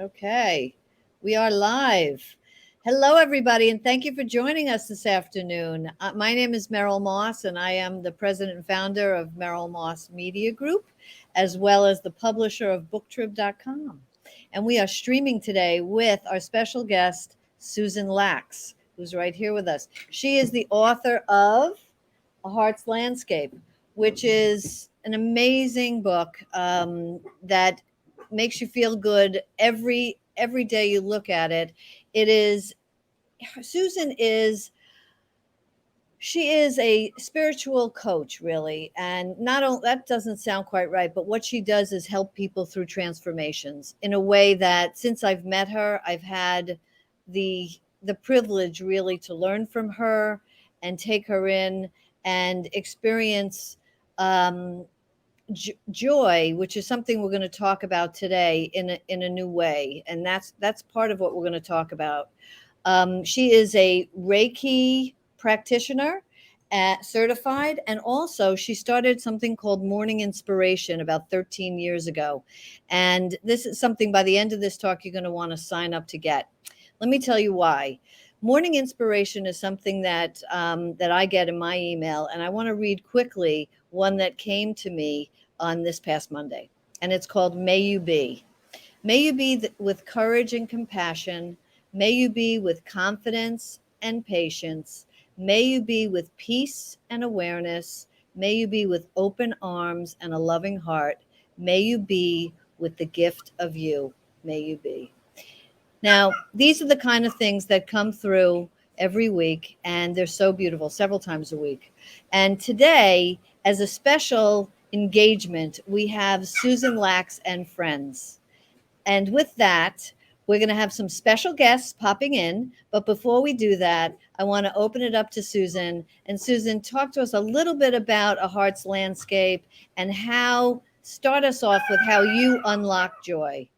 Okay, we are live. Hello, everybody, and thank you for joining us this afternoon. My name is Merrill Moss, and I am the president and founder of Merrill Moss Media Group, as well as the publisher of Booktrib.com. And we are streaming today with our special guest, Susan Lax, who's right here with us. She is the author of A Heart's Landscape, which is an amazing book that makes you feel good every day you look at it. It is Susan is she is a spiritual coach, really, and not only that doesn't sound quite right, but what she does is help people through transformations in a way that since I've met her, I've had the privilege really to learn from her and take her in and experience joy, which is something we're going to talk about today in a new way, and that's part of what we're going to talk about. She is a Reiki practitioner, certified, and also she started something called Morning Inspiration about 13 years ago. And this is something by the end of this talk you're going to want to sign up to get. Let me tell you why. Morning Inspiration is something that that I get in my email, and I want to read quickly one that came to me on this past Monday, and it's called May You Be. May you be with courage and compassion. May you be with confidence and patience. May you be with peace and awareness. May you be with open arms and a loving heart. May you be with the gift of you. May you be. Now, these are the kind of things that come through every week, and they're so beautiful, several times a week. And today, as a special engagement, we have Susan Lax and friends. And with that, we're going to have some special guests popping in. But before we do that, I want to open it up to Susan. And Susan, talk to us a little bit about A Heart's Landscape and start us off with how you unlock joy.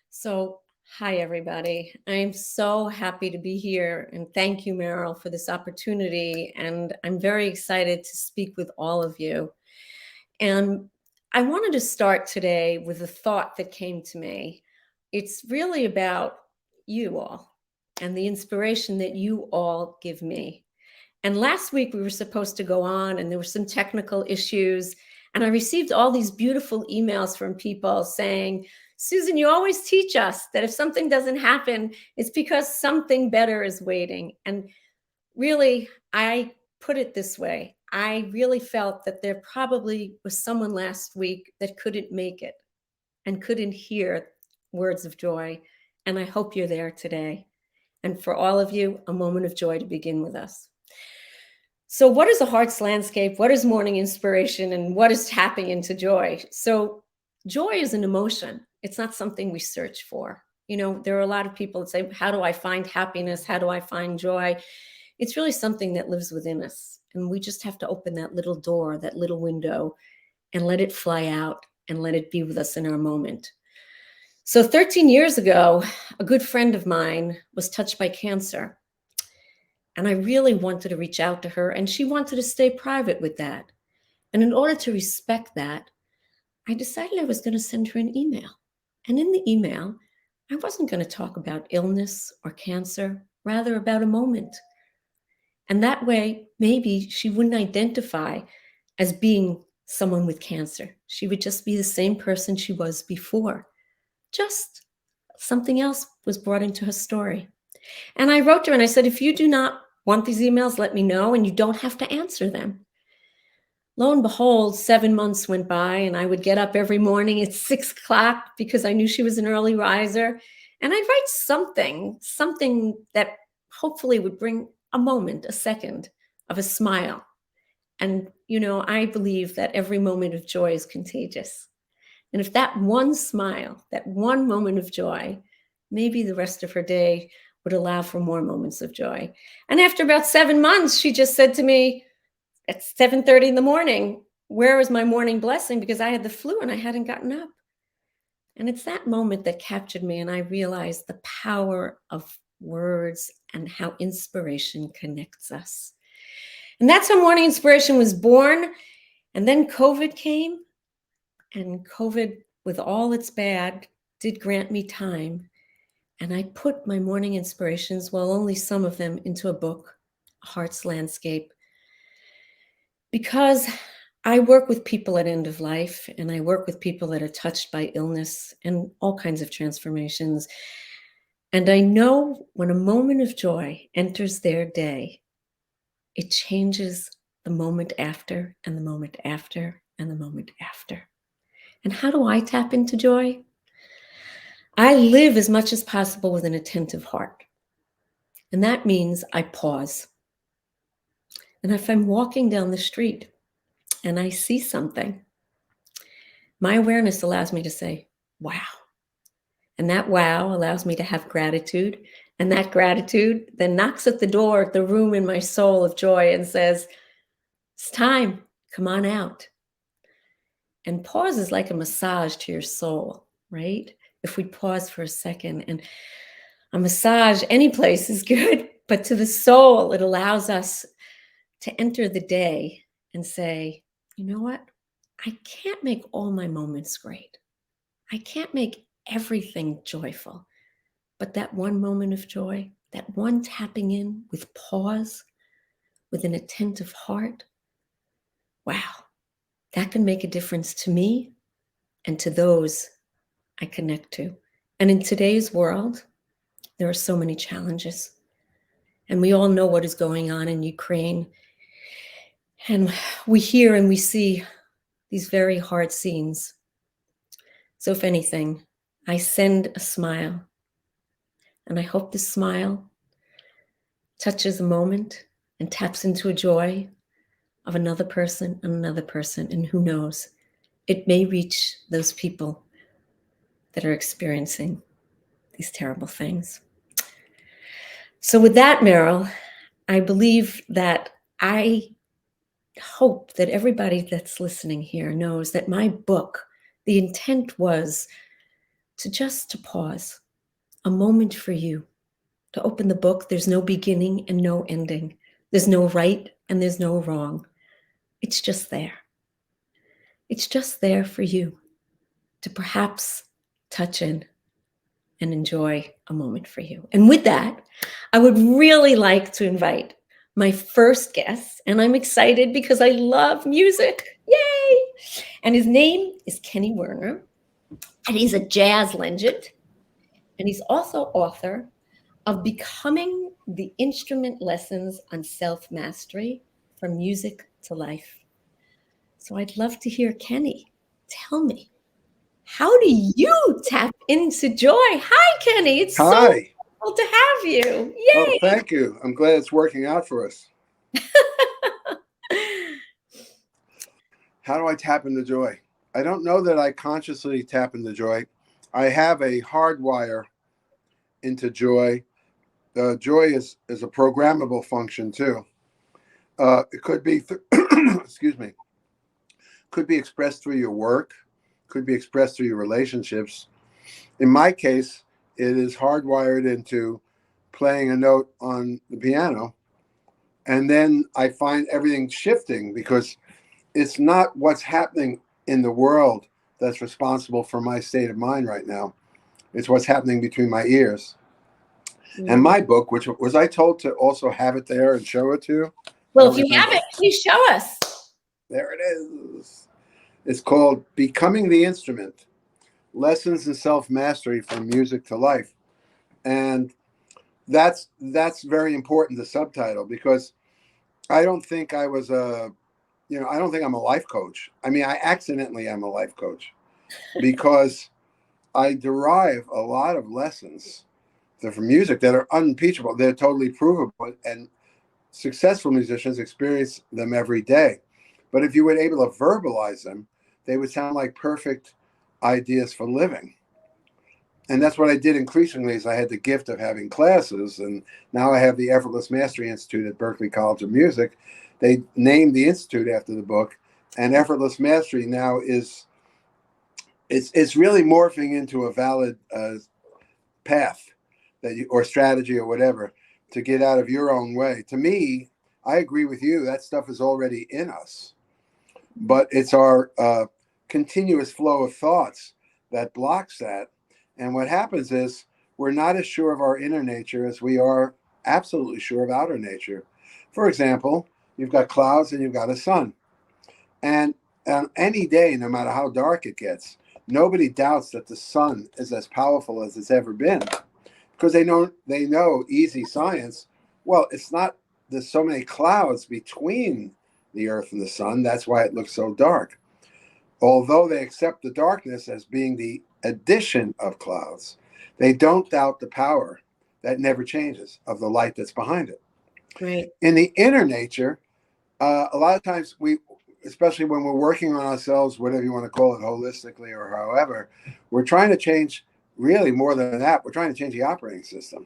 So, hi, everybody. I'm so happy to be here. And thank you, Meryl, for this opportunity. And I'm very excited to speak with all of you. And I wanted to start today with a thought that came to me. It's really about you all and the inspiration that you all give me. And last week we were supposed to go on and there were some technical issues. And I received all these beautiful emails from people saying, Susan, you always teach us that if something doesn't happen, it's because something better is waiting. And really, I put it this way. I really felt that there probably was someone last week that couldn't make it and couldn't hear words of joy. And I hope you're there today. And for all of you, a moment of joy to begin with us. So what is A Heart's Landscape? What is morning inspiration? And what is tapping into joy? So joy is an emotion. It's not something we search for. You know, there are a lot of people that say, how do I find happiness? How do I find joy? It's really something that lives within us. And we just have to open that little door, that little window, and let it fly out and let it be with us in our moment. So 13 years ago, a good friend of mine was touched by cancer. And I really wanted to reach out to her, and she wanted to stay private with that. And in order to respect that, I decided I was going to send her an email. And in the email, I wasn't going to talk about illness or cancer, rather about a moment. And that way, maybe she wouldn't identify as being someone with cancer. She would just be the same person she was before. Just something else was brought into her story. And I wrote to her and I said, if you do not want these emails, let me know, and you don't have to answer them. Lo and behold, 7 months went by, and I would get up every morning at 6 o'clock because I knew she was an early riser. And I'd write something that hopefully would bring a moment, a second of a smile. And, you know, I believe that every moment of joy is contagious. And if that one smile, that one moment of joy, maybe the rest of her day would allow for more moments of joy. And after about 7 months, she just said to me at 7:30 in the morning, where is my morning blessing? Because I had the flu and I hadn't gotten up. And it's that moment that captured me. And I realized the power of words and how inspiration connects us. And that's how Morning Inspiration was born. And then COVID came, and COVID, with all its bad, did grant me time, and I put my morning inspirations, well, only some of them, into a book, A Heart's Landscape, because I work with people at end of life, and I work with people that are touched by illness and all kinds of transformations. And I know when a moment of joy enters their day, it changes the moment after, and the moment after, and the moment after. And how do I tap into joy? I live as much as possible with an attentive heart. And that means I pause. And if I'm walking down the street and I see something, my awareness allows me to say, wow. And that wow allows me to have gratitude. And that gratitude then knocks at the door, at the room in my soul of joy, and says, it's time, come on out. And pause is like a massage to your soul, right? If we pause for a second, and a massage any place is good, but to the soul, it allows us to enter the day and say, you know what? I can't make all my moments great. I can't make everything joyful, but that one moment of joy, that one tapping in with pause, with an attentive heart, wow, that can make a difference to me and to those I connect to. And in today's world, there are so many challenges. And we all know what is going on in Ukraine. And we hear and we see these very hard scenes. So if anything, I send a smile. And I hope this smile touches a moment and taps into a joy of another person and another person. And who knows, it may reach those people that are experiencing these terrible things. So with that, Meryl, I believe that I hope that everybody that's listening here knows that my book, the intent was to pause, a moment for you to open the book. There's no beginning and no ending. There's no right and there's no wrong. It's just there. It's just there for you to perhaps touch in and enjoy a moment for you. And with that, I would really like to invite my first guest, and I'm excited because I love music. Yay! And his name is Kenny Werner, and he's a jazz legend, and he's also author of Becoming the Instrument Lessons on Self-Mastery, From Music to Life. So I'd love to hear Kenny. Tell me, how do you tap into joy? Hi, Kenny. It's so wonderful to have you. Yay! Oh, thank you. I'm glad it's working out for us. How do I tap into joy? I don't know that I consciously tap into joy. I have a hardwire into joy. Joy is a programmable function too. It could be, excuse me, could be expressed through your work, could be expressed through your relationships. In my case, it is hardwired into playing a note on the piano. And then I find everything shifting because it's not what's happening in the world that's responsible for my state of mind right now. It's what's happening between my ears. And my book, which was I told to also have it there and show it to you? Well, if you have it, please show us. There it is. It's called Becoming the Instrument, Lessons in Self-Mastery from Music to Life. And that's very important, the subtitle, because I don't think I was I don't think I'm a life coach. I mean, I accidentally am a life coach because I derive a lot of lessons from music that are unimpeachable. They're totally provable, and successful musicians experience them every day. But if you were able to verbalize them, they would sound like perfect ideas for living. And that's what I did increasingly, is I had the gift of having classes. And now I have the Effortless Mastery Institute at Berklee College of Music. They named the institute after the book. And Effortless Mastery now is, it's really morphing into a valid path that you, or strategy or whatever, to get out of your own way. To me, I agree with you. That stuff is already in us. But it's our continuous flow of thoughts that blocks that. And what happens is we're not as sure of our inner nature as we are absolutely sure of outer nature. For example, you've got clouds and you've got a sun. And on any day, no matter how dark it gets, nobody doubts that the sun is as powerful as it's ever been, because they know easy science. Well, it's not, there's so many clouds between the earth and the sun. That's why it looks so dark. Although they accept the darkness as being the addition of clouds, they don't doubt the power that never changes of the light that's behind it. Right. In the inner nature, a lot of times especially when we're working on ourselves, whatever you want to call it, holistically or however, we're trying to change, really more than that, we're trying to change the operating system.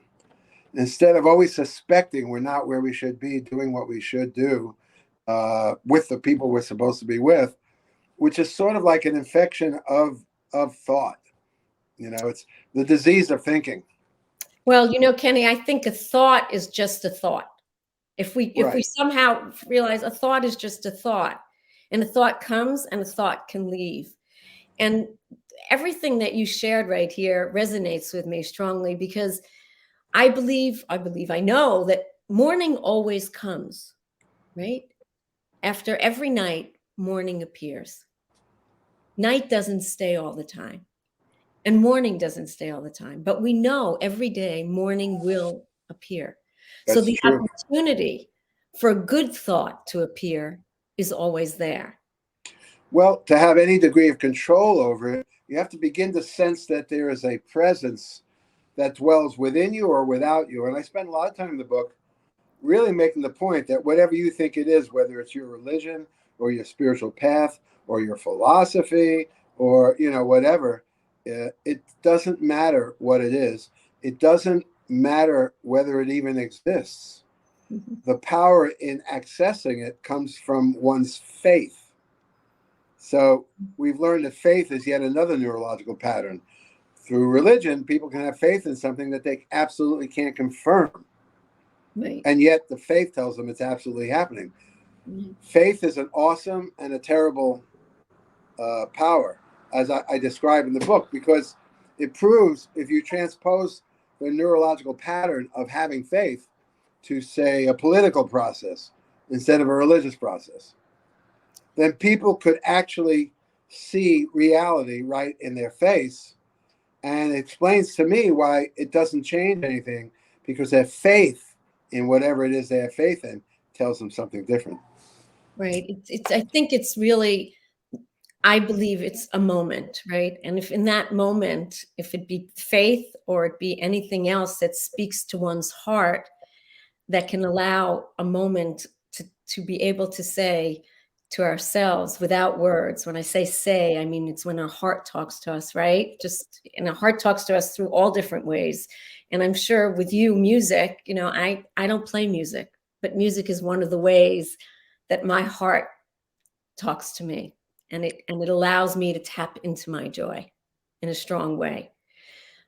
Instead of always suspecting we're not where we should be, doing what we should do with the people we're supposed to be with, which is sort of like an infection of thought. It's the disease of thinking. Well, Kenny, I think a thought is just a thought. If we somehow realize a thought is just a thought, and a thought comes and a thought can leave. And everything that you shared right here resonates with me strongly, because I know that morning always comes, right? After every night, morning appears. Night doesn't stay all the time, and morning doesn't stay all the time, but we know every day morning will appear. So the opportunity for a good thought to appear is always there. Well, to have any degree of control over it, you have to begin to sense that there is a presence that dwells within you or without you. And I spend a lot of time in the book really making the point that whatever you think it is, whether it's your religion or your spiritual path or your philosophy or, whatever, it doesn't matter what it is. It doesn't matter whether it even exists. Mm-hmm. The power in accessing it comes from one's faith. So we've learned that faith is yet another neurological pattern. Through religion, people can have faith in something that they absolutely can't confirm. Right. And yet the faith tells them it's absolutely happening. Mm-hmm. Faith is an awesome and a terrible power, as I describe in the book, because it proves, if you transpose the neurological pattern of having faith to, say, a political process instead of a religious process, then people could actually see reality right in their face. And it explains to me why it doesn't change anything, because their faith in whatever it is they have faith in tells them something different. Right. I think it's really, I believe it's a moment, right? And if in that moment, if it be faith or it be anything else that speaks to one's heart, that can allow a moment to be able to say to ourselves without words. When I say, I mean, it's when our heart talks to us, right? And our heart talks to us through all different ways. And I'm sure with you, music, I don't play music, but music is one of the ways that my heart talks to me. And it allows me to tap into my joy in a strong way.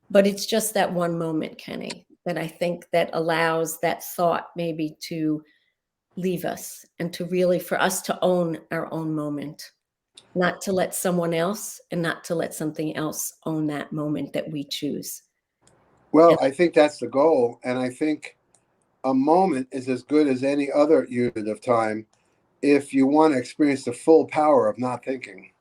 But it's just that one moment, Kenny, that I think that allows that thought maybe to leave us, and to really, for us to own our own moment, not to let someone else and not to let something else own that moment that we choose. Well, I think that's the goal. And I think a moment is as good as any other unit of time if you want to experience the full power of not thinking.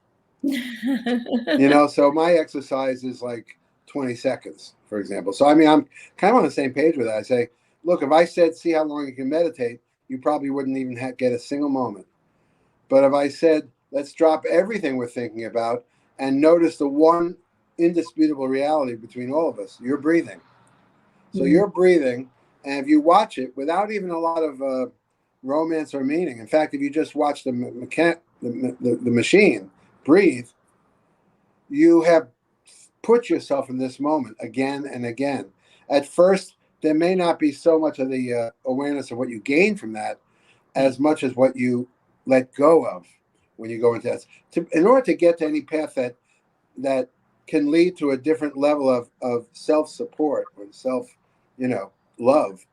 So my exercise is like 20 seconds, for example. So, I mean, I'm kind of on the same page with that. I say, look, if I said, see how long you can meditate, you probably wouldn't even get a single moment. But if I said, let's drop everything we're thinking about and notice the one indisputable reality between all of us, you're breathing. So you're breathing, and if you watch it without even a lot of romance or meaning, in fact, if you just watch the machine breathe, you have put yourself in this moment again and again. At first, there may not be so much of the awareness of what you gain from that as much as what you let go of when you go into that. In order to get to any path that can lead to a different level of self-support or self-love,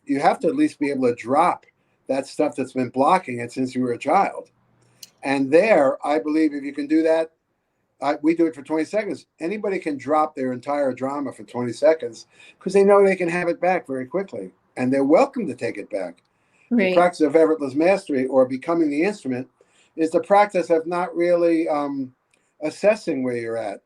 you have to at least be able to drop that stuff that's been blocking it since you were a child. And there, I believe if you can do that, we do it for 20 seconds. Anybody can drop their entire drama for 20 seconds because they know they can have it back very quickly, and they're welcome to take it back. The Right. practice of effortless mastery, or becoming the instrument, is the practice of not really assessing where you're at,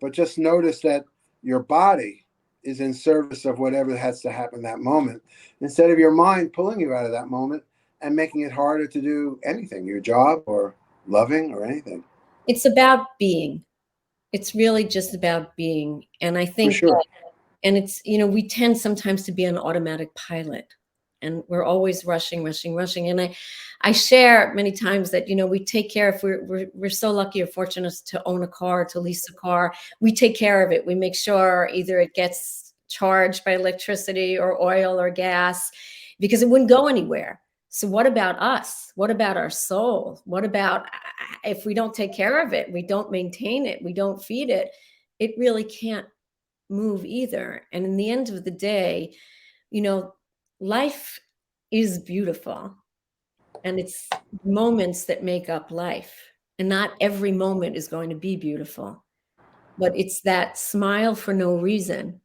but just notice that your body is in service of whatever has to happen that moment, instead of your mind pulling you out of that moment and making it harder to do anything, your job or loving or anything. It's about being. It's really just about being. And I For think sure. and it's, we tend sometimes to be on automatic pilot, and we're always rushing. And I share many times that, we take care, if we're so lucky or fortunate to own a car, to lease a car, we take care of it. We make sure either it gets charged by electricity or oil or gas, because it wouldn't go anywhere. So what about us? What about our soul? What about if we don't take care of it, we don't maintain it, we don't feed it, it really can't move either. And in the end of the day, life is beautiful, and it's moments that make up life. And not every moment is going to be beautiful, but it's that smile for no reason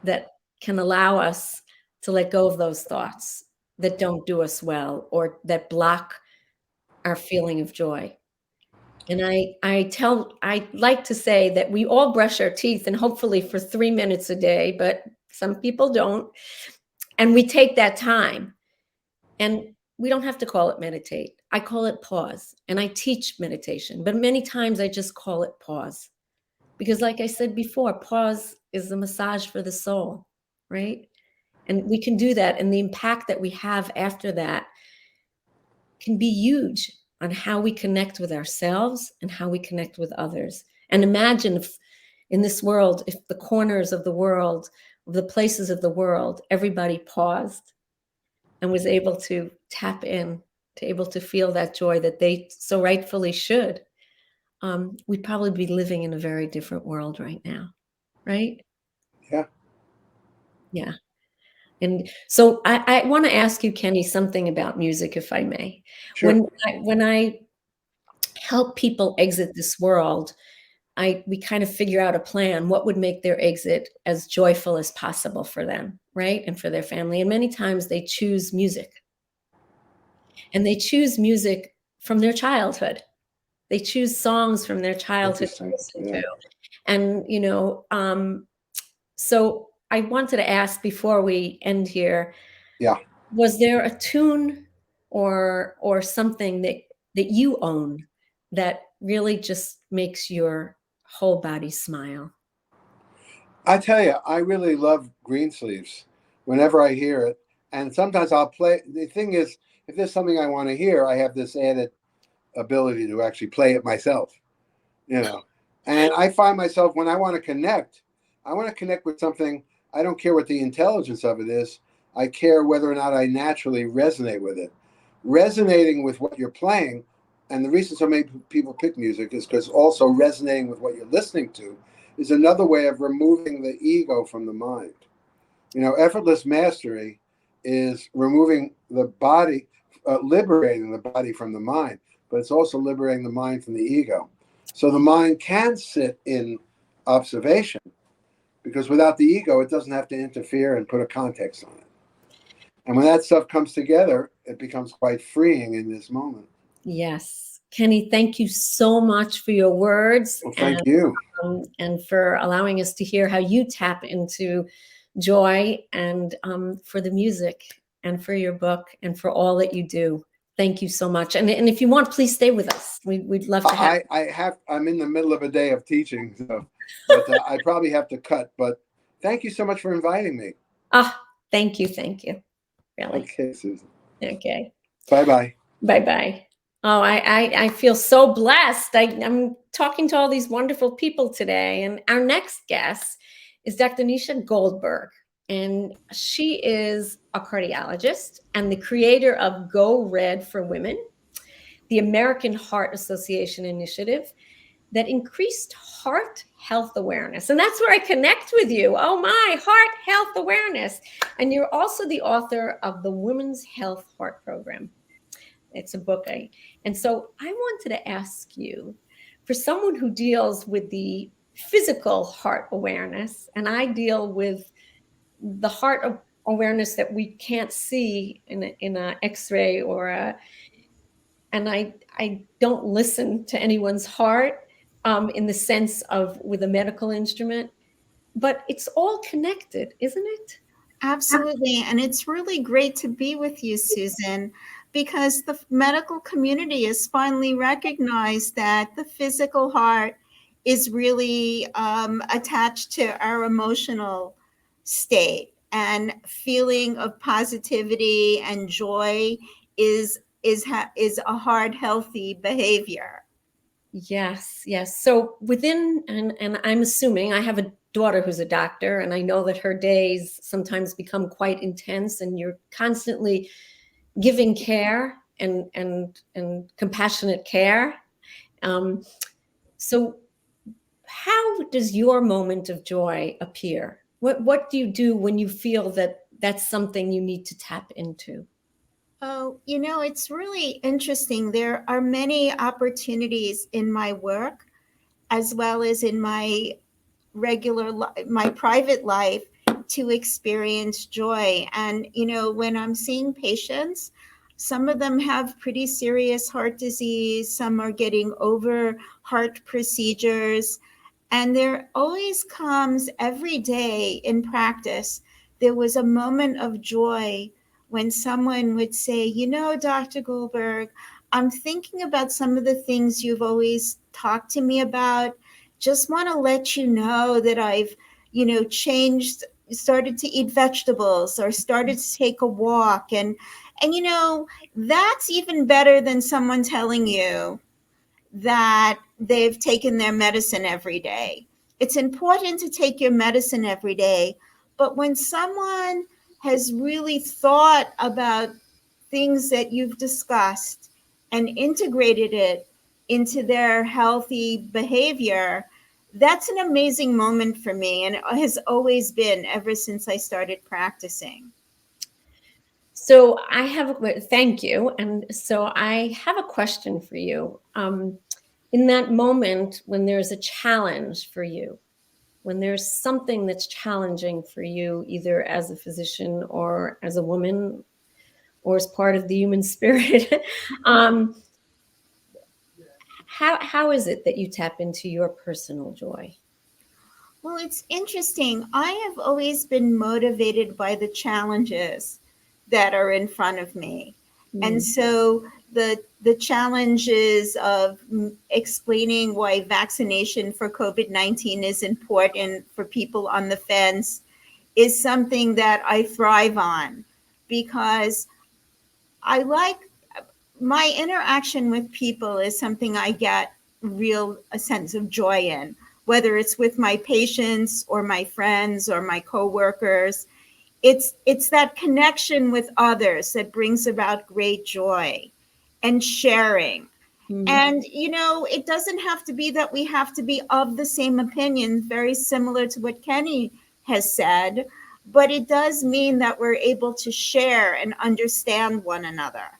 that can allow us to let go of those thoughts that don't do us well or that block our feeling of joy. And I like to say that we all brush our teeth, and hopefully for 3 minutes a day, but some people don't. And we take that time, and we don't have to call it meditate. I call it pause, and I teach meditation, but many times I just call it pause. Because like I said before, pause is a massage for the soul, right? And we can do that. And the impact that we have after that can be huge on how we connect with ourselves and how we connect with others. And imagine if in this world, if the corners of the world, of the places of the world, everybody paused and was able to tap in, to able to feel that joy that they so rightfully should, we'd probably be living in a very different world right now, right? Yeah. Yeah. And so I want to ask you, Kenny, something about music, if I may. Sure. When I help people exit this world, we kind of figure out a plan, what would make their exit as joyful as possible for them, right? And for their family. And many times they choose music. And they choose music from their childhood. They choose songs from their childhood to listen to. And, so I wanted to ask before we end here, Yeah. was there a tune or something that you own that really just makes your whole body smile? I tell you, I really love Greensleeves whenever I hear it. And sometimes I'll play. The thing is, if there's something I want to hear, I have this added ability to actually play it myself, And I find myself, when I want to connect with something. I don't care what the intelligence of it is. I care whether or not I naturally resonate with it. Resonating with what you're playing, and the reason so many people pick music is because also resonating with what you're listening to is another way of removing the ego from the mind. Effortless mastery is removing the body, liberating the body from the mind, but it's also liberating the mind from the ego. So the mind can sit in observation, because without the ego, it doesn't have to interfere and put a context on it. And when that stuff comes together, it becomes quite freeing in this moment. Yes. Kenny, thank you so much for your words. Well, thank you. And for allowing us to hear how you tap into joy, and for the music, and for your book, and for all that you do. Thank you so much. And if you want, please stay with us. We'd love to have. I'm in the middle of a day of teaching, so but, I probably have to cut. But thank you so much for inviting me. Thank you. Really. Okay, Susan. Okay. Bye-bye. Bye-bye. Oh, I feel so blessed. I'm talking to all these wonderful people today. And our next guest is Dr. Nieca Goldberg. And she is a cardiologist and the creator of Go Red for Women, the American Heart Association initiative that increased heart health awareness. And that's where I connect with you. Oh my, heart health awareness. And you're also the author of the Women's Health Heart Program. It's a book. And so I wanted to ask you, for someone who deals with the physical heart awareness, and I deal with the heart awareness that we can't see in a X-ray and I don't listen to anyone's heart in the sense of with a medical instrument, but it's all connected, isn't it? Absolutely. And it's really great to be with you, Susan, because the medical community has finally recognized that the physical heart is really attached to our emotional state, and feeling of positivity and joy is a heart healthy behavior. Yes, yes. So within, and I'm assuming I have a daughter who's a doctor, and I know that her days sometimes become quite intense, and you're constantly giving care and compassionate care. So how does your moment of joy appear? What do you do when you feel that that's something you need to tap into? Oh, it's really interesting. There are many opportunities in my work as well as in my my private life to experience joy. And, when I'm seeing patients, some of them have pretty serious heart disease, some are getting over heart procedures. And there always comes every day in practice, there was a moment of joy when someone would say, Dr. Goldberg, I'm thinking about some of the things you've always talked to me about. Just want to let you know that I've, changed, started to eat vegetables or started to take a walk. And that's even better than someone telling you that they've taken their medicine every day. It's important to take your medicine every day, but when someone has really thought about things that you've discussed and integrated it into their healthy behavior, that's an amazing moment for me, and it has always been ever since I started practicing. So thank you. And so I have a question for you. In that moment when there's a challenge for you, when there's something that's challenging for you, either as a physician or as a woman or as part of the human spirit, how is it that you tap into your personal joy? Well, it's interesting. I have always been motivated by the challenges that are in front of me. And so the challenges of explaining why vaccination for COVID-19 is important for people on the fence is something that I thrive on, because I like my interaction with people is something I get a sense of joy in, whether it's with my patients or my friends or my coworkers. It's that connection with others that brings about great joy and sharing. Mm-hmm. And, it doesn't have to be that we have to be of the same opinion, very similar to what Kenny has said, but it does mean that we're able to share and understand one another.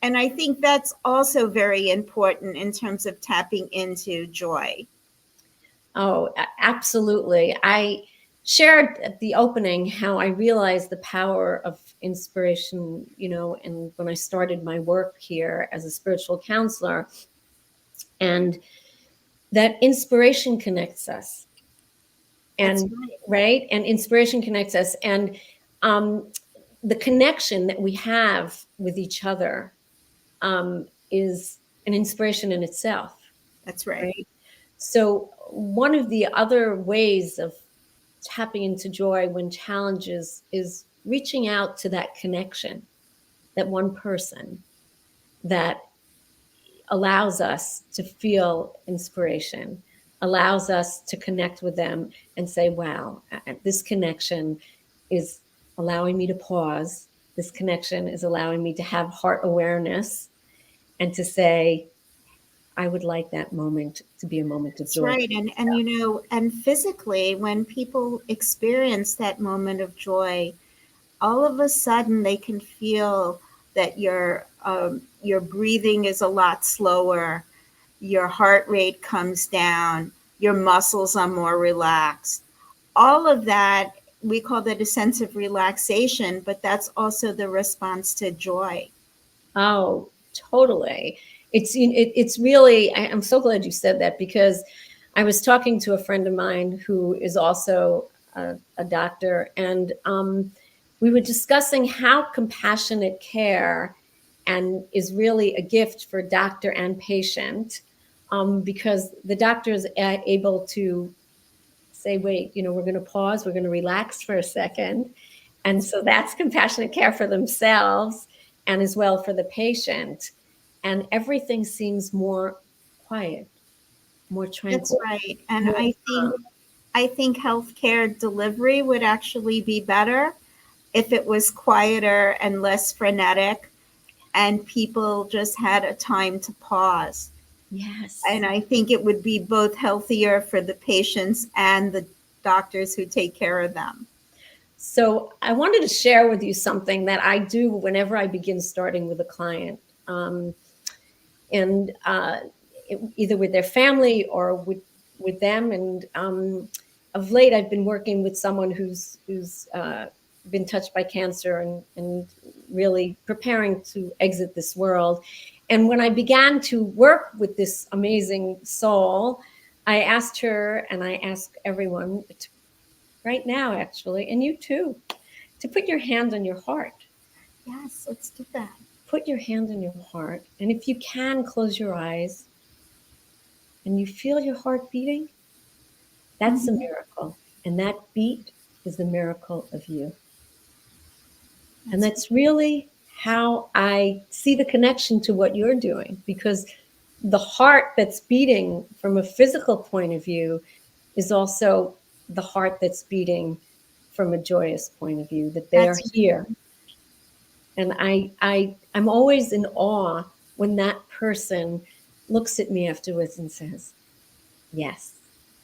And I think that's also very important in terms of tapping into joy. Oh, absolutely. I shared at the opening how I realized the power of inspiration, and when I started my work here as a spiritual counselor, and that inspiration connects us. And right. And inspiration connects us. And the connection that we have with each other is an inspiration in itself. That's right. So one of the other ways of tapping into joy when challenges is reaching out to that connection, that one person that allows us to feel inspiration, allows us to connect with them and say, wow, this connection is allowing me to pause. This connection is allowing me to have heart awareness and to say, I would like that moment to be a moment of joy. That's right. And physically, when people experience that moment of joy, all of a sudden they can feel that your breathing is a lot slower. your heart rate comes down, your muscles are more relaxed. All of that, we call that a sense of relaxation, but that's also the response to joy. Oh, totally. It's really, I'm so glad you said that, because I was talking to a friend of mine who is also a doctor, and we were discussing how compassionate care and is really a gift for doctor and patient, because the doctor is able to say, wait, we're going to pause, we're going to relax for a second. And so that's compassionate care for themselves and as well for the patient. And everything seems more quiet, more tranquil. That's right. And I think healthcare delivery would actually be better if it was quieter and less frenetic and people just had a time to pause. Yes. And I think it would be both healthier for the patients and the doctors who take care of them. So I wanted to share with you something that I do whenever I begin starting with a client, and either with their family or with them. And of late, I've been working with someone who's been touched by cancer and really preparing to exit this world. And when I began to work with this amazing soul, I asked her, and I ask everyone right now, actually, and you too, to put your hand on your heart. Yes, let's do that. Put your hand on your heart. And if you can, close your eyes and you feel your heart beating. That's a miracle. And that beat is the miracle of you. And that's really how I see the connection to what you're doing, because the heart that's beating from a physical point of view is also the heart that's beating from a joyous point of view, that they are here. And I'm always in awe when that person looks at me afterwards and says, yes,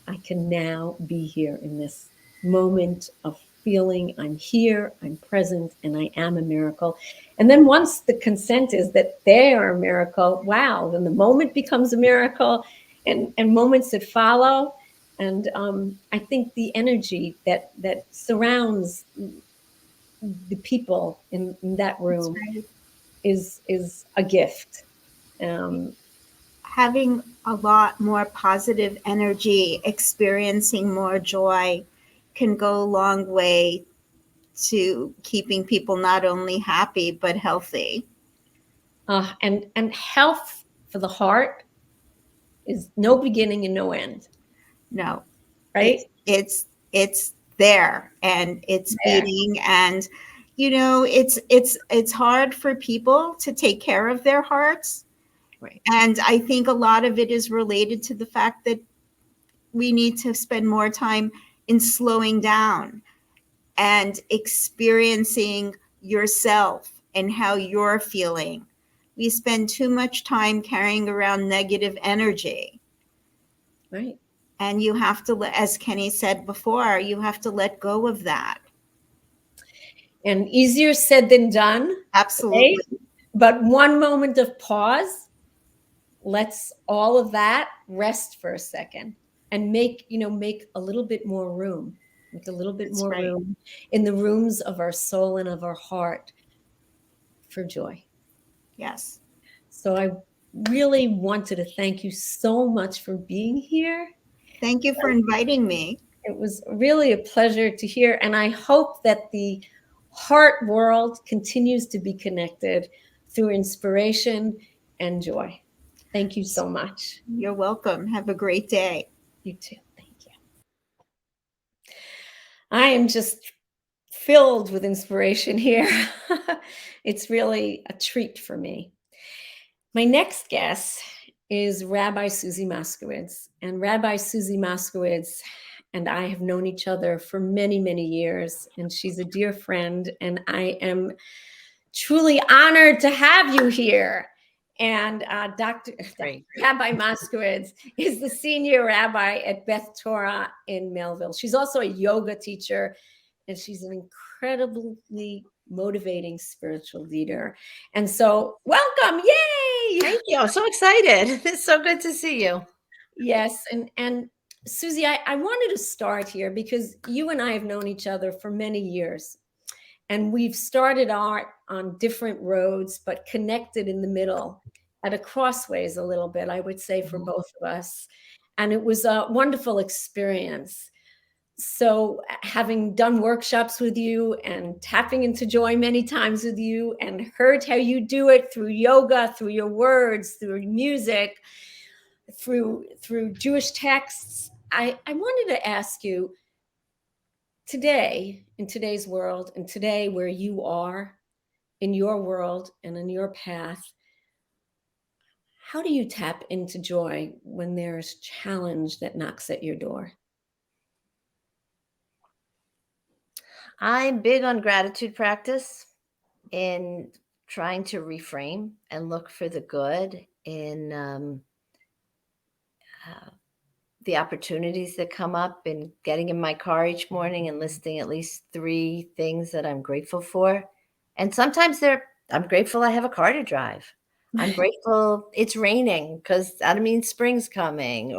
I can now be here in this moment of feeling I'm here, I'm present, and I am a miracle. And then once the consent is that they are a miracle, wow, then the moment becomes a miracle, and moments that follow. And I think the energy that surrounds the people in that room is a gift. Having a lot more positive energy, experiencing more joy can go a long way to keeping people not only happy, but healthy. And health for the heart is no beginning and no end. No, right? It's there and it's beating, and it's hard for people to take care of their hearts. Right. And I think a lot of it is related to the fact that we need to spend more time in slowing down and experiencing yourself and how you're feeling. We spend too much time carrying around negative energy. Right. And you have to, as Kenny said before, you have to let go of that. And easier said than done. Absolutely. Right? But one moment of pause lets all of that rest for a second and make a little bit more room. Make a little bit more room in the rooms of our soul and of our heart for joy. Yes. So I really wanted to thank you so much for being here. Thank you for inviting me. It was really a pleasure to hear. And I hope that the heart world continues to be connected through inspiration and joy. Thank you so much. You're welcome. Have a great day. You too. Thank you. I am just filled with inspiration here. It's really a treat for me. My next guest is Rabbi Susie Moskowitz. And Rabbi Susie Moskowitz and I have known each other for many, many years. And she's a dear friend. And I am truly honored to have you here. And Rabbi Moskowitz is the senior rabbi at Beth Torah in Melville. She's also a yoga teacher, and she's an incredibly motivating spiritual leader. And so welcome. Yay! Thank you. I'm so excited. It's so good to see you. Yes, and Susie, I wanted to start here because you and I have known each other for many years, and we've started art on different roads, but connected in the middle at a crossways a little bit, I would say, for both of us. And it was a wonderful experience. So having done workshops with you and tapping into joy many times with you and heard how you do it through yoga, through your words, through music, through Jewish texts, I wanted to ask you today, in today's world, and today where you are in your world and in your path, how do you tap into joy when there's challenge that knocks at your door? I'm big on gratitude practice in trying to reframe and look for the good in the opportunities that come up, and getting in my car each morning and listing at least 3 things that I'm grateful for. And sometimes I'm grateful I have a car to drive. I'm grateful it's raining because that means spring's coming.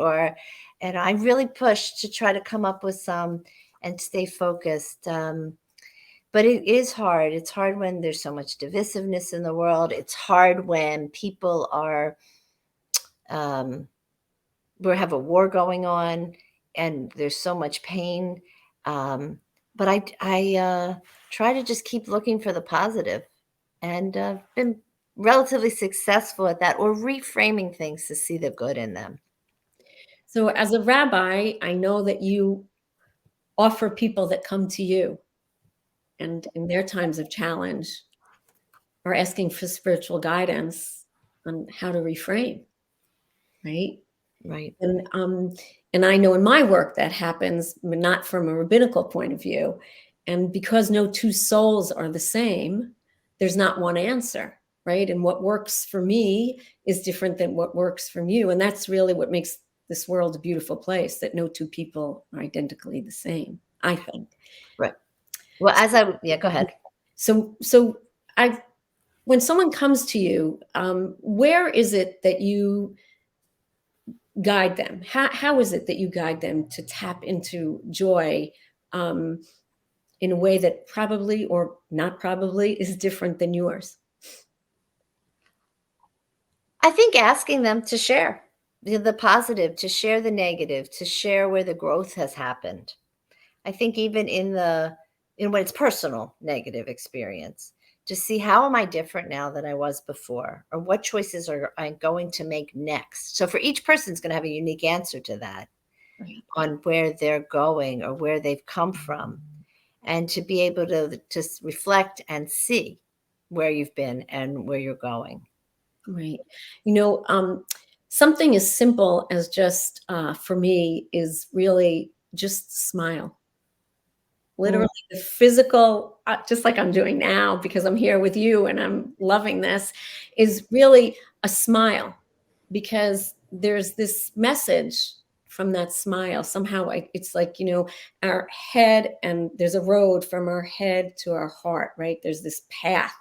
And I really push to try to come up with some and stay focused. But it is hard. It's hard when there's so much divisiveness in the world. It's hard when people are we have a war going on and there's so much pain. But I try to just keep looking for the positive, and been relatively successful at that, or reframing things to see the good in them. So as a rabbi, I know that you offer people that come to you and in their times of challenge are asking for spiritual guidance on how to reframe, right? Right. And I know in my work that happens, but not from a rabbinical point of view. And because no two souls are the same, there's not one answer, right? And what works for me is different than what works from you. And that's really what makes this world a beautiful place, that no two people are identically the same, I think. Right. Well, go ahead. So when someone comes to you, where is it that you guide them? How is it that you guide them to tap into joy in a way that probably or not probably is different than yours? I think asking them to share the positive, to share the negative, to share where the growth has happened. I think even in when it's personal negative experience, to see how am I different now than I was before, or what choices are I going to make next. So for each person's going to have a unique answer to that, Right. on where they're going or where they've come from, and to be able to just reflect and see where you've been and where you're going. Right. Something as simple as just for me is really just smile. Literally the physical, just like I'm doing now because I'm here with you and I'm loving this, is really a smile, because there's this message from that smile. Somehow it's like, our head, and there's a road from our head to our heart, right? There's this path,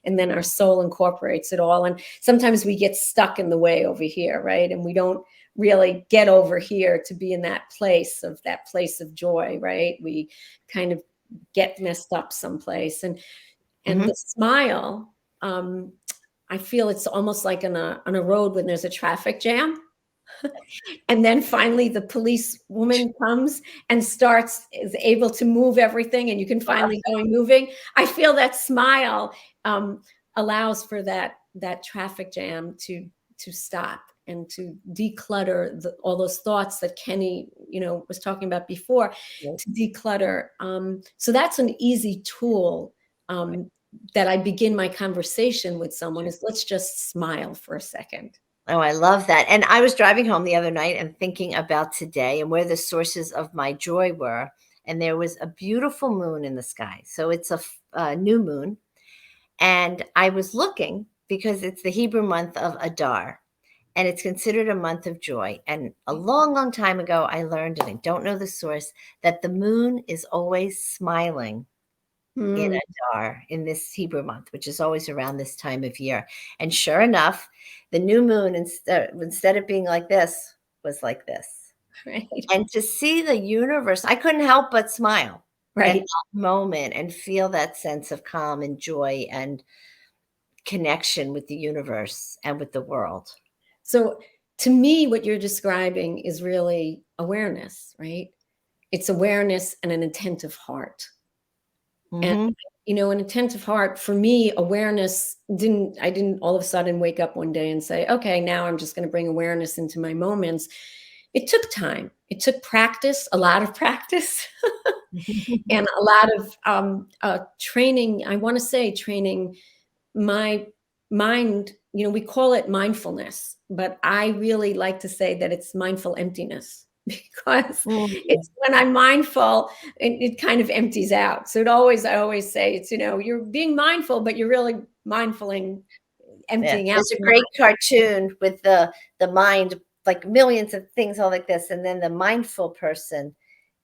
and then our soul incorporates it all. And sometimes we get stuck in the way over here, right? And we don't really get over here to be in that place of joy, right? We kind of get messed up someplace. And the smile, I feel it's almost like on a road when there's a traffic jam. And then finally the police woman comes and is able to move everything, and you can finally go moving. I feel that smile allows for that traffic jam to stop and to declutter all those thoughts that Kenny, was talking about before, to declutter. So that's an easy tool that I begin my conversation with someone is, let's just smile for a second. Oh, I love that. And I was driving home the other night and thinking about today and where the sources of my joy were. And there was a beautiful moon in the sky. So it's a new moon. And I was looking because it's the Hebrew month of Adar, and it's considered a month of joy. And a long, long time ago, I learned, and I don't know the source, that the moon is always smiling Mm. Adar in this Hebrew month, which is always around this time of year. And sure enough, the new moon, instead of being like this, was like this. Right. And to see the universe, I couldn't help but smile at Right. that moment and feel that sense of calm and joy and connection with the universe and with the world. So to me, what you're describing is really awareness, right? It's awareness and an attentive heart. And, you know, an attentive heart, for me, awareness I didn't all of a sudden wake up one day and say, okay, now I'm just going to bring awareness into my moments. It took time. It took practice, a lot of practice, and a lot of training. I want to say training my mind. You know, we call it mindfulness, but I really like to say that it's mindful emptiness, because it's when I'm mindful, it kind of empties out. So I always say it's, you know, you're being mindful, but you're really mindfuling, emptying out. There's a great cartoon with the mind, like millions of things all like this, and then the mindful person.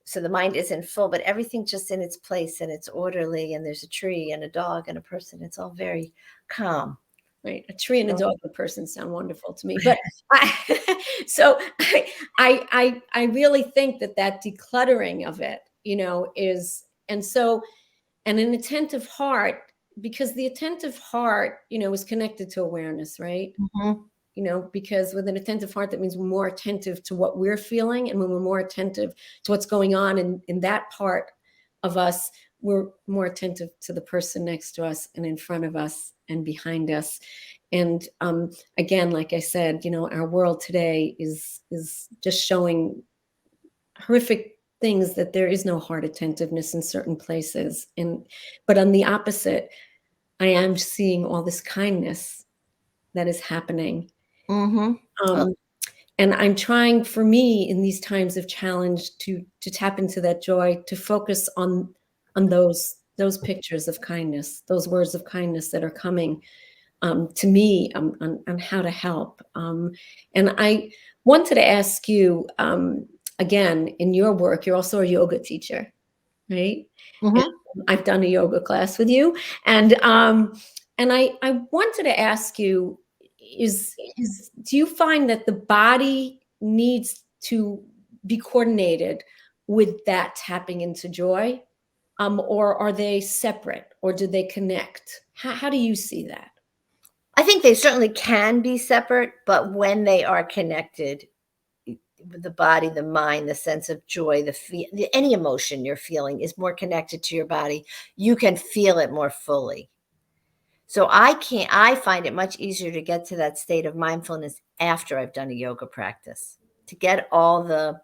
So the mind isn't full, but everything's just in its place and it's orderly, and there's a tree and a dog and a person. It's all very calm. Right. A tree and a dog and a person sound wonderful to me. But I really think that decluttering of it, you know, is, and an attentive heart, because the attentive heart, you know, is connected to awareness, right? You know, because with an attentive heart, that means we're more attentive to what we're feeling. And when we're more attentive to what's going on in that part of us, we're more attentive to the person next to us and in front of us and behind us. And again, like I said, you know, our world today is just showing horrific things, that there is no heart attentiveness in certain places. But on the opposite, I am seeing all this kindness that is happening. And I'm trying, for me, in these times of challenge, to tap into that joy, to focus on those pictures of kindness, those words of kindness that are coming to me on how to help. And I wanted to ask you, again, in your work, you're also a yoga teacher, right? I've done a yoga class with you, and I wanted to ask you, do you find that the body needs to be coordinated with that tapping into joy, or are they separate, or do they connect? How do you see that? I think they certainly can be separate, but when they are connected, the body, the mind, the sense of joy, any emotion you're feeling is more connected to your body. You can feel it more fully. So I find it much easier to get to that state of mindfulness after I've done a yoga practice, to get all the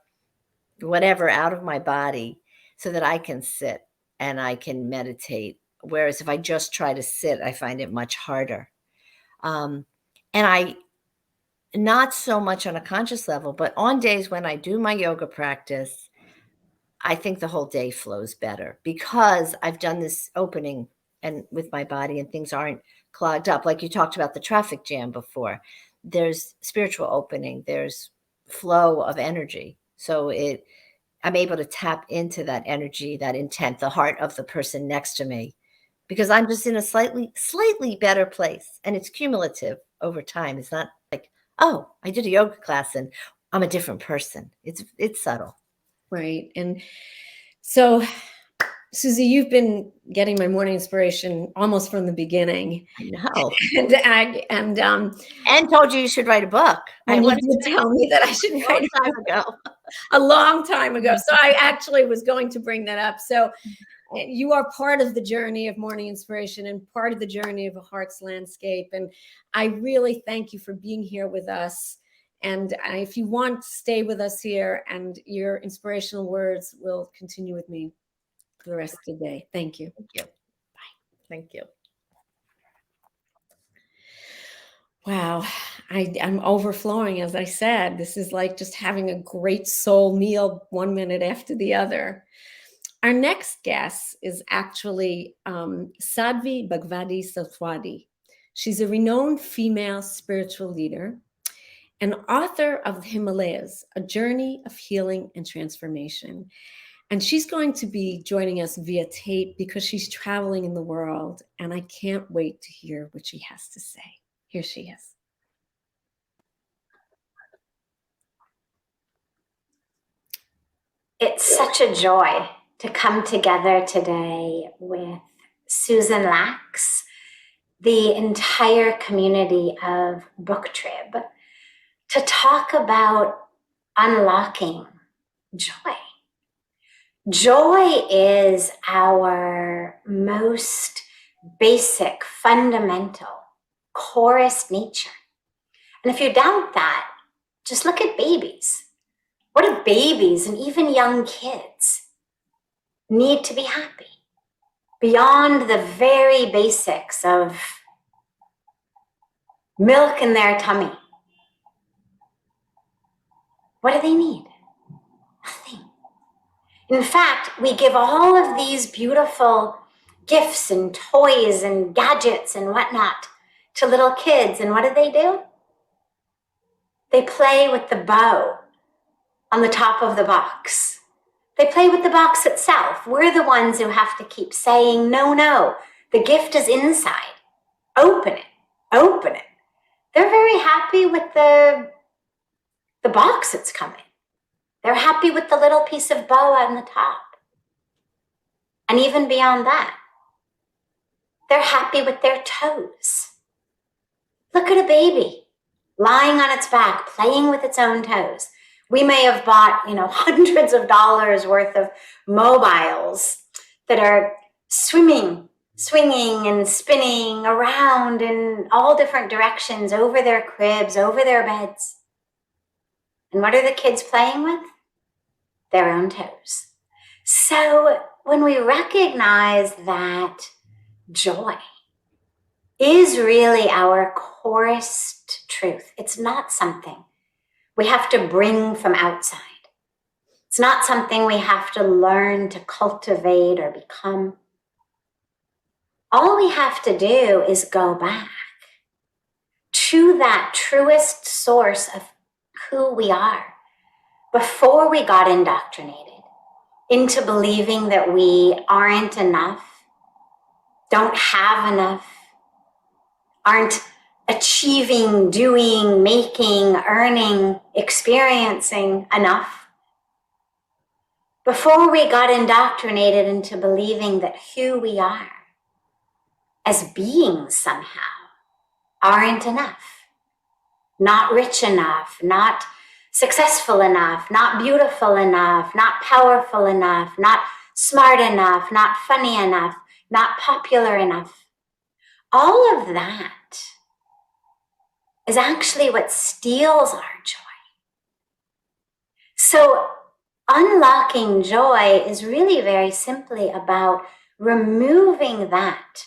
whatever out of my body so that I can sit and I can meditate. Whereas if I just try to sit, I find it much harder. And I, not so much on a conscious level, but on days when I do my yoga practice, I think the whole day flows better because I've done this opening and with my body and things aren't clogged up. Like you talked about the traffic jam before, there's spiritual opening, there's flow of energy. So I'm able to tap into that energy, that intent, the heart of the person next to me, because I'm just in a slightly better place, and it's cumulative over time. It's not like, oh, I did a yoga class and I'm a different person. It's subtle. Right. And so, Susie, you've been getting my morning inspiration almost from the beginning. I know. and told you should write a book. And you did tell me that I should write a long time ago. So I actually was going to bring that up. So you are part of the journey of morning inspiration and part of the journey of A Heart's Landscape. And I really thank you for being here with us. And if you want, stay with us here, and your inspirational words will continue with me for the rest of the day. Thank you. Thank you. Bye. Thank you. Wow. I'm overflowing, as I said. This is like just having a great soul meal 1 minute after the other. Our next guest is actually Sadhvi Bhagawati Saraswati. She's a renowned female spiritual leader and author of The Himalayas, A Journey of Healing and Transformation. And she's going to be joining us via tape because she's traveling in the world. And I can't wait to hear what she has to say. Here she is. It's such a joy to come together today with Susan Lax, the entire community of Booktrib, to talk about unlocking joy. Joy is our most basic, fundamental, corest nature. And if you doubt that, just look at babies. What do babies and even young kids need to be happy? Beyond the very basics of milk in their tummy. What do they need? Nothing. In fact, we give all of these beautiful gifts and toys and gadgets and whatnot to little kids. And what do? They play with the bow on the top of the box. They play with the box itself. We're the ones who have to keep saying, no, no, the gift is inside. Open it, open it. They're very happy with the box that's coming. They're happy with the little piece of bow on the top. And even beyond that, they're happy with their toes. Look at a baby lying on its back, playing with its own toes. We may have bought, hundreds of dollars worth of mobiles that are swinging and spinning around in all different directions over their cribs, over their beds. And what are the kids playing with? Their own toes. So when we recognize that joy is really our corest truth, it's not something we have to bring from outside. It's not something we have to learn to cultivate or become. All we have to do is go back to that truest source of who we are before we got indoctrinated into believing that we aren't enough, don't have enough, aren't achieving, doing, making, earning, experiencing enough. Before we got indoctrinated into believing that who we are as beings somehow aren't enough, not rich enough, not successful enough, not beautiful enough, not powerful enough, not smart enough, not funny enough, not popular enough. All of that is actually what steals our joy. So unlocking joy is really very simply about removing that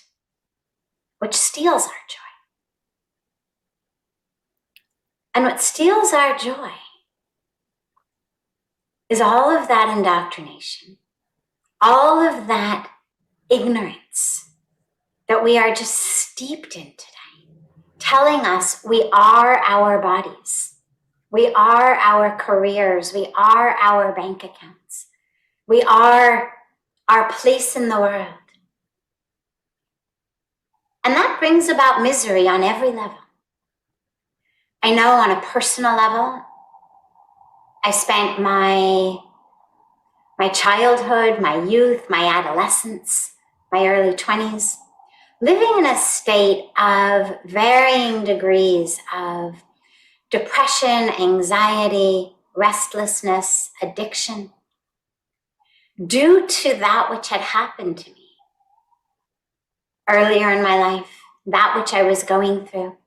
which steals our joy. And what steals our joy is all of that indoctrination, all of that ignorance that we are just steeped in today, telling us we are our bodies, we are our careers, we are our bank accounts, we are our place in the world. And that brings about misery on every level. I know on a personal level, I spent my childhood, my youth, my adolescence, my early 20s, living in a state of varying degrees of depression, anxiety, restlessness, addiction, due to that which had happened to me earlier in my life, that which I was going through.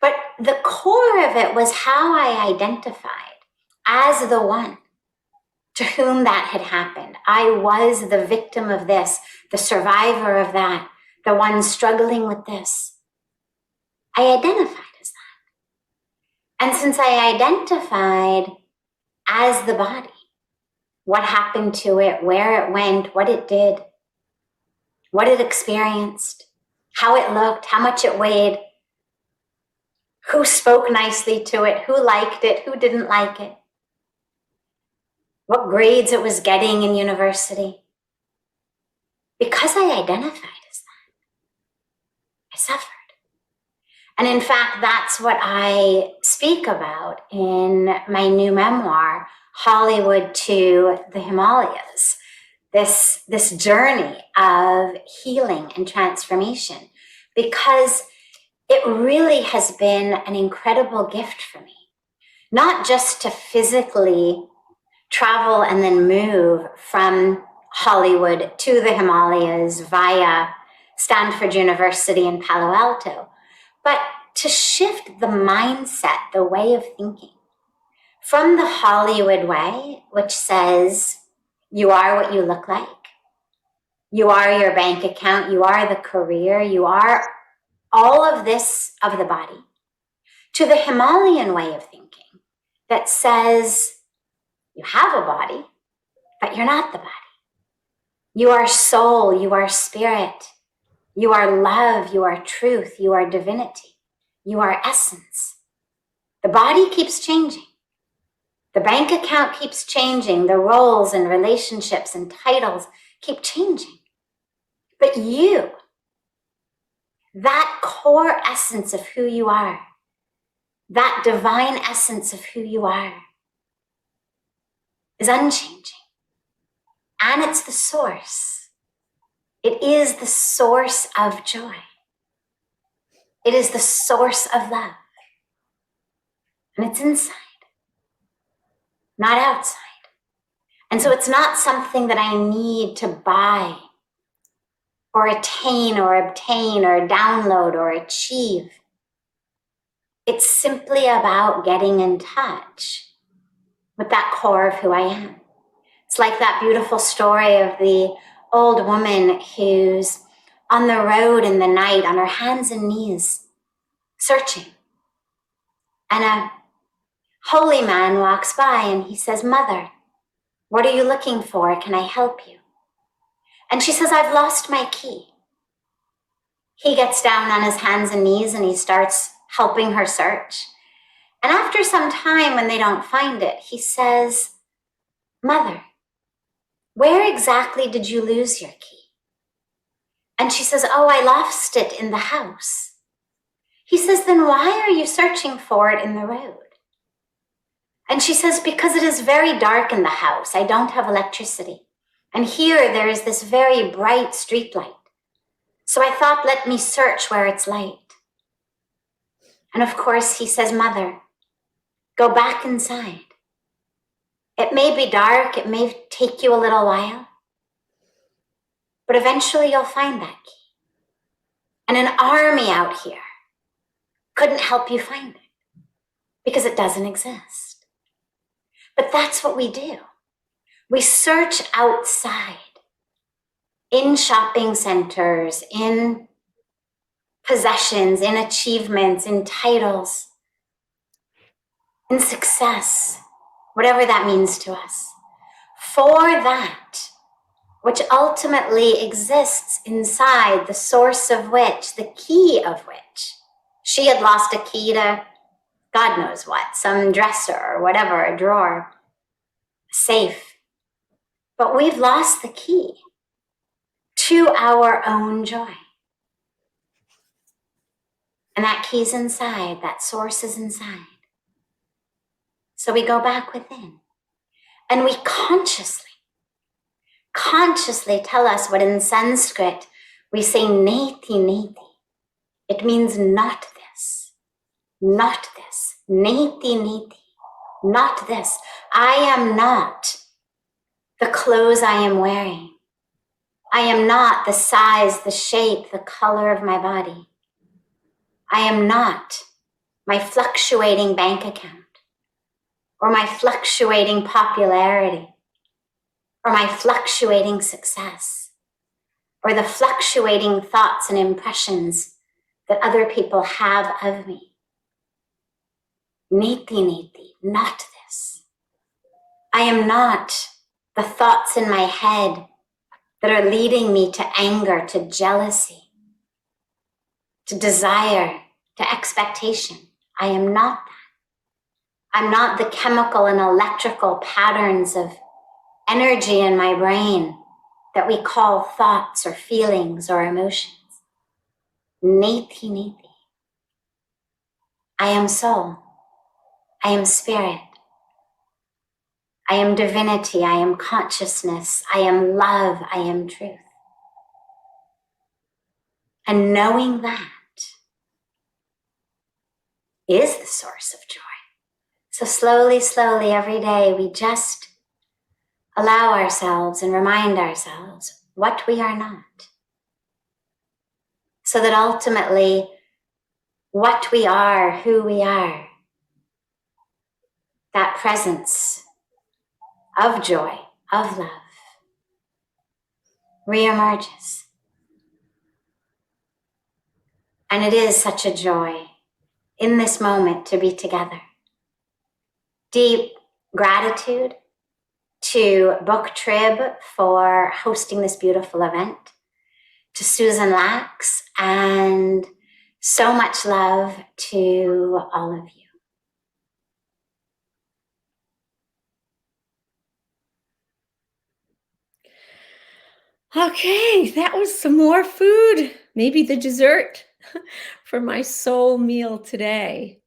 But the core of it was how I identified as the one to whom that had happened. I was the victim of this, the survivor of that, the one struggling with this. I identified as that. And since I identified as the body, what happened to it, where it went, what it did, what it experienced, how it looked, how much it weighed, who spoke nicely to it, who liked it, who didn't like it. what grades it was getting in university. Because I identified as that, I suffered. And in fact, that's what I speak about in my new memoir, Hollywood to the Himalayas. This journey of healing and transformation, because it really has been an incredible gift for me. Not just to physically travel and then move from Hollywood to the Himalayas via Stanford University in Palo Alto, but to shift the mindset, the way of thinking, from the Hollywood way, which says you are what you look like, you are your bank account, you are the career, you are all of this of the body, to the Himalayan way of thinking that says you have a body, but you're not the body. You are soul, you are spirit, you are love, you are truth, you are divinity, you are essence. The body keeps changing. The bank account keeps changing. The roles and relationships and titles keep changing. But you, that core essence of who you are, that divine essence of who you are, is unchanging. And it's the source. It is the source of joy. It is the source of love. And it's inside, not outside. And so it's not something that I need to buy or attain or obtain or download or achieve. It's simply about getting in touch with that core of who I am. It's like that beautiful story of the old woman who's on the road in the night on her hands and knees, searching. And a holy man walks by and he says, "Mother, what are you looking for? Can I help you?" And she says, "I've lost my key." He gets down on his hands and knees and he starts helping her search. And after some time, when they don't find it, he says, "Mother, where exactly did you lose your key?" And she says, "Oh, I lost it in the house." He says, "Then why are you searching for it in the road?" And she says, "Because it is very dark in the house. I don't have electricity. And here there is this very bright street light. So I thought, let me search where it's light." And of course he says, "Mother, go back inside. It may be dark, it may take you a little while, but eventually you'll find that key. And an army out here couldn't help you find it because it doesn't exist." But that's what we do. We search outside, in shopping centers, in possessions, in achievements, in titles, in success, whatever that means to us, for that which ultimately exists inside, the source of which, the key of which, she had lost a key to God knows what, some dresser or whatever, a drawer, a safe. But we've lost the key to our own joy. And that key's inside, that source is inside. So we go back within and we consciously tell us what in Sanskrit we say neti neti. It means not this, not this, neti neti, not this. I am not the clothes I am wearing. I am not the size, the shape, the color of my body. I am not my fluctuating bank account, or my fluctuating popularity, or my fluctuating success, or the fluctuating thoughts and impressions that other people have of me. Niti niti, not this. I am not the thoughts in my head that are leading me to anger, to jealousy, to desire, to expectation. I am not that. I'm not the chemical and electrical patterns of energy in my brain that we call thoughts or feelings or emotions. Neti neti. I am soul. I am spirit. I am divinity. I am consciousness. I am love. I am truth. And knowing that is the source of joy. So slowly, slowly, every day, we just allow ourselves and remind ourselves what we are not. So that ultimately, what we are, who we are, that presence of joy, of love, reemerges. And it is such a joy in this moment to be together. Deep gratitude to Booktrib for hosting this beautiful event, to Susan Lax, and so much love to all of you. Okay, that was some more food, maybe the dessert for my soul meal today.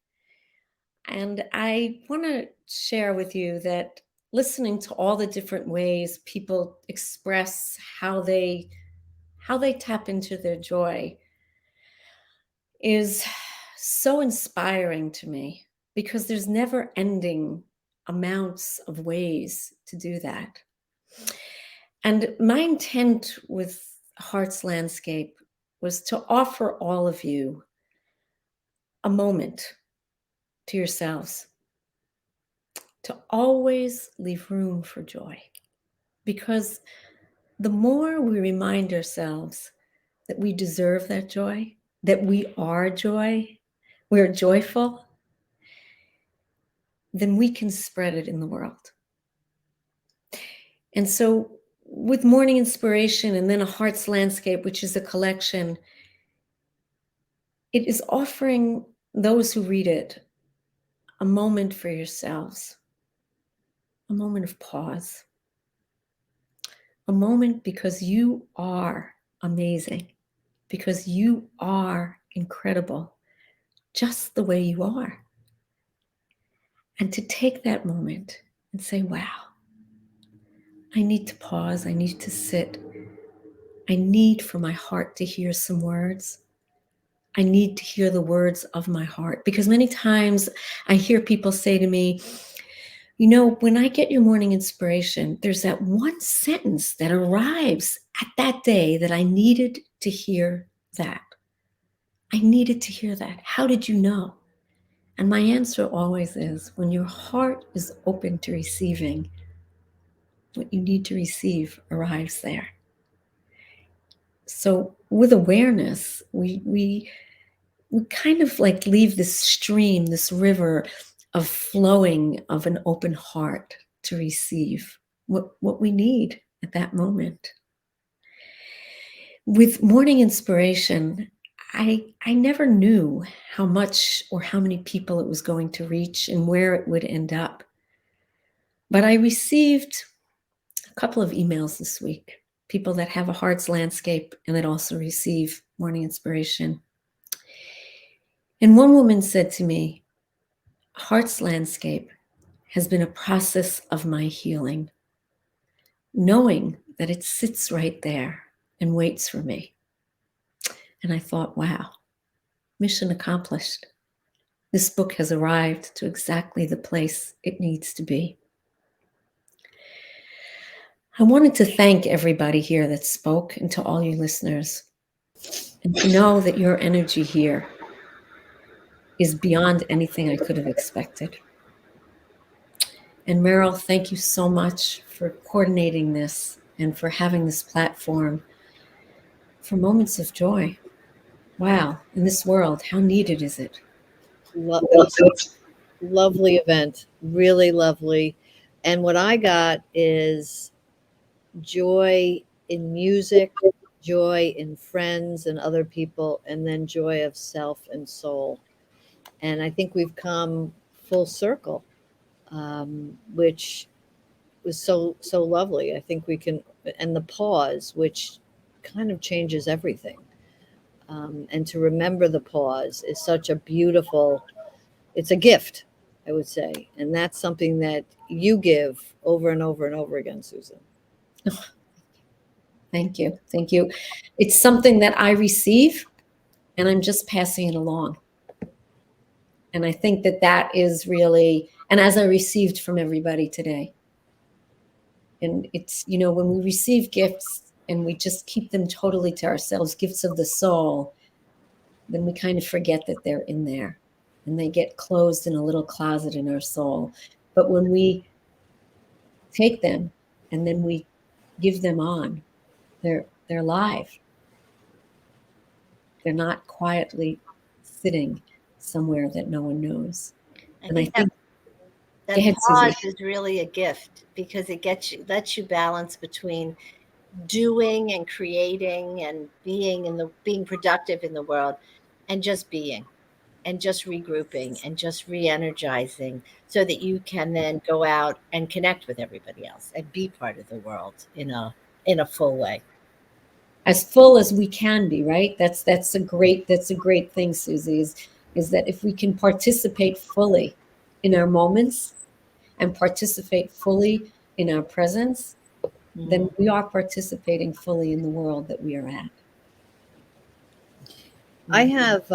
And I want to share with you that listening to all the different ways people express how they tap into their joy is so inspiring to me, because there's never ending amounts of ways to do that. And my intent with Heart's Landscape was to offer all of you a moment to yourselves, to always leave room for joy. Because the more we remind ourselves that we deserve that joy, that we are joy, we're joyful, then we can spread it in the world. And so with Morning Inspiration and then A Heart's Landscape, which is a collection, it is offering those who read it a moment for yourselves, a moment of pause, a moment because you are amazing, because you are incredible, just the way you are. And to take that moment and say, wow, I need to pause, I need to sit, I need for my heart to hear some words. I need to hear the words of my heart, because many times I hear people say to me, you know, when I get your morning inspiration, there's that one sentence that arrives at that day that I needed to hear that. I needed to hear that. How did you know? And my answer always is, when your heart is open to receiving, what you need to receive arrives there. So with awareness, we kind of like leave this stream, this river of flowing of an open heart to receive what we need at that moment. With Morning Inspiration, I never knew how much or how many people it was going to reach and where it would end up. But I received a couple of emails this week, people that have a Heart's Landscape and that also receive Morning Inspiration. And one woman said to me, Heart's Landscape has been a process of my healing, knowing that it sits right there and waits for me. And I thought, wow, mission accomplished. This book has arrived to exactly the place it needs to be. I wanted to thank everybody here that spoke, and to all you listeners, and to know that your energy here is beyond anything I could have expected. And Meryl, thank you so much for coordinating this and for having this platform for moments of joy. Wow, in this world, how needed is it? Lovely event, really lovely. And what I got is joy in music, joy in friends and other people, and then joy of self and soul. And I think we've come full circle, which was so lovely. I think we can, and the pause, which kind of changes everything. And to remember the pause is such a beautiful, it's a gift, I would say. And that's something that you give over and over and over again, Susan. Thank you. Thank you. It's something that I receive, and I'm just passing it along. And I think that that is really, and as I received from everybody today. And it's, you know, when we receive gifts and we just keep them totally to ourselves, gifts of the soul, then we kind of forget that they're in there and they get closed in a little closet in our soul. But when we take them and then we give them on, they're live. They're not quietly sitting somewhere that no one knows. And I think that go ahead, pause Susie. is really a gift because it lets you balance between doing and creating and being productive in the world and just being and just regrouping and just re-energizing so that you can then go out and connect with everybody else and be part of the world in a full way. As full as we can be, right? That's a great thing, Susie, is that if we can participate fully in our moments and participate fully in our presence, then we are participating fully in the world that we are at. I have,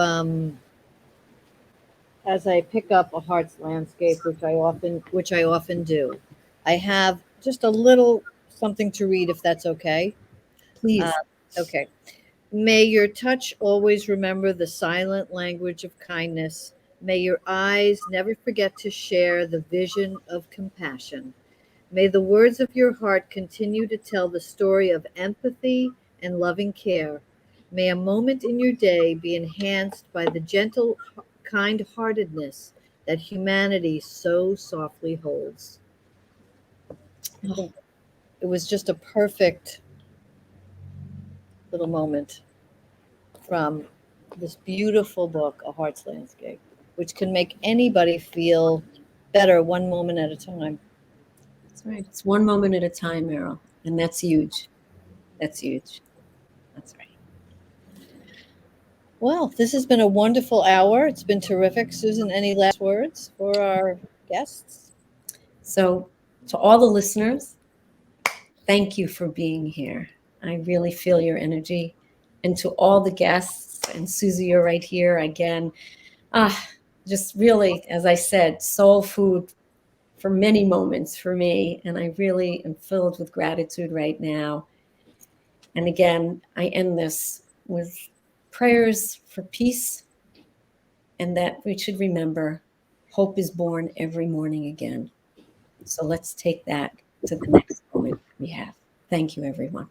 as I pick up a heart's landscape, which I often do, I have just a little something to read, if that's okay. Please. Okay. May your touch always remember the silent language of kindness. May your eyes never forget to share the vision of compassion. May the words of your heart continue to tell the story of empathy and loving care. May a moment in your day be enhanced by the gentle kind-heartedness that humanity so softly holds. I think it was just a perfect little moment from this beautiful book, A Heart's Landscape, which can make anybody feel better one moment at a time. That's right. It's one moment at a time, Meryl. And that's huge. That's huge. That's right. Well, this has been a wonderful hour. It's been terrific. Susan, any last words for our guests? So to all the listeners, thank you for being here. I really feel your energy. And to all the guests, and Susie, you're right here again. Just really, as I said, soul food for many moments for me. And I really am filled with gratitude right now. And again, I end this with prayers for peace and that we should remember hope is born every morning again. So let's take that to the next moment we have. Thank you, everyone.